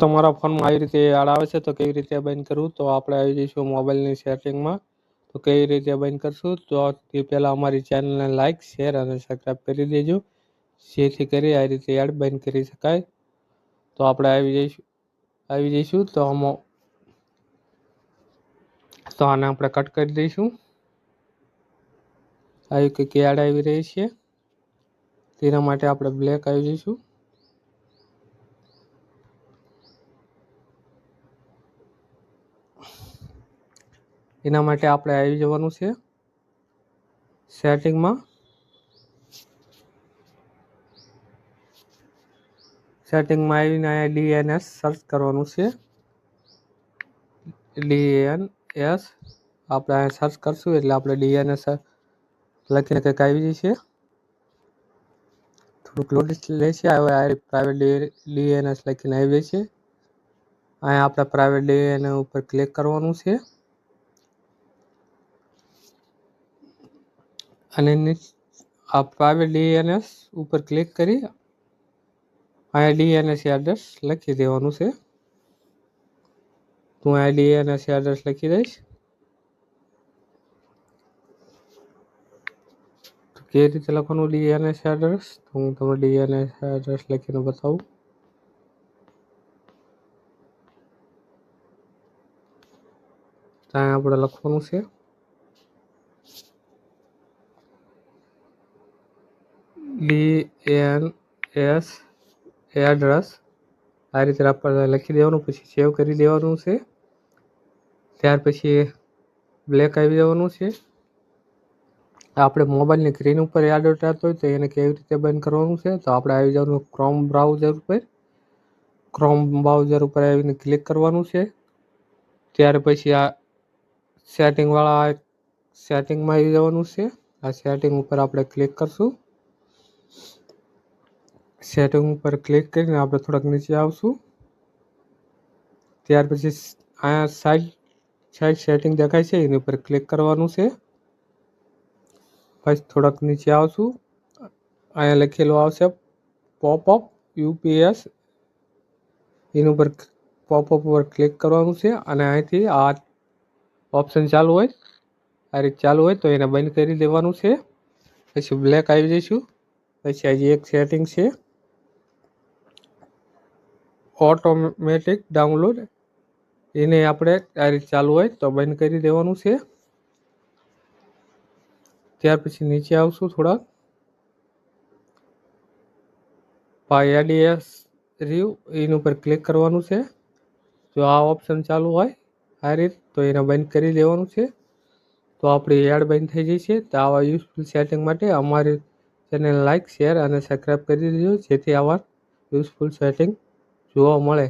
તમારા ફોનમાં આવી રીતે એડ આવે છે તો કેવી રીતે બંધ કરવું, તો આપણે આવી જઈશું મોબાઈલની સેટિંગમાં. તો કેવી રીતે બંધ કરશું, તો તે પહેલાં અમારી ચેનલને લાઇક, શેર અને સબસ્ક્રાઈબ કરી દેજો, જેથી કરી આ રીતે એડ બંધ કરી શકાય. તો આપણે આવી જઈશું તો આને આપણે કટ કરી દઈશું. આવી કંઈક એડ આવી રહી છે, તેના માટે આપણે બ્લેક આવી જઈશું. એના માટે આપણે આવી જવાનું છે સેટિંગમાં. સેટિંગમાં આવીને અહીંયા DNS સર્ચ કરવાનું છે. DNS આપણે અહીંયા સર્ચ કરશું એટલે આપણે DNS લખીને કંઈક આવી જશે. થોડુંક લોડ લેશે. હવે આ પ્રાઇવેટ DNS લખીને આવી જશે. અહીંયા આપણે પ્રાઇવેટ DNS ઉપર ક્લિક કરવાનું છે અને આ પ્રાઇવેટ DNS ઉપર ક્લિક કરી અહીંયા DNS એડ્રેસ લખી દેવાનું છે. હું આ DNS એડ્રેસ લખી દઈશ. તો કેવી રીતે લખવાનું DNS એડ્રેસ, તો હું તમને DNS એડ્રેસ લખીને બતાવું. ત્યાં આપણે લખવાનું છે DNS એડ્રેસ. આ રીતે આપણે લખી દેવાનું, પછી સેવ કરી દેવાનું છે. ત્યાર પછી બ્લેક આવી જવાનું છે. આપણે મોબાઈલની સ્ક્રીન ઉપર એડ થતો હોય તો એને કેવી રીતે બંધ કરવાનું છે, તો આપણે આવી જવાનું ક્રોમ બ્રાઉઝર ઉપર. ક્રોમ બ્રાઉઝર ઉપર આવીને ક્લિક કરવાનું છે. ત્યાર પછી આ સેટિંગમાં આવી જવાનું છે. આ સેટિંગ ઉપર આપણે ક્લિક કરશું. સેટિંગ ઉપર ક્લિક કરીને આપણે થોડાક નીચે આવશું. ત્યાર પછી અહીંયા સાઈડ સેટિંગ દેખાય છે, એની ઉપર ક્લિક કરવાનું છે. પછી થોડાક નીચે આવશું. અહીંયા લખેલું આવશે પોપઅપ UPS. એની ઉપર પોપઅપ ઉપર ક્લિક કરવાનું છે અને અહીંથી આ ઓપ્શન ચાલુ હોય, આ રીતે ચાલુ હોય તો એને બંધ કરી દેવાનું છે. પછી બ્લેક આવી જઈશું. પછી હજી એક સેટિંગ છે ઓટોમેટિક ડાઉનલોડ. એને આપણે આ રીતે ચાલુ હોય તો બંધ કરી દેવાનું છે. ત્યાર પછી નીચે આવશું થોડાક. ADS રિવ્યુ એની ઉપર ક્લિક કરવાનું છે. જો આ ઓપ્શન ચાલુ હોય આ રીતે તો એને બંધ કરી દેવાનું છે. તો આપણી એડ બંધ થઈ જશે. તો આવા યુઝફુલ સેટિંગ માટે અમારી ચેનલ લાઇક, શેર અને સબસ્ક્રાઈબ કરી દેજો, જેથી આવા યુઝફુલ સેટિંગ જોવા મળે.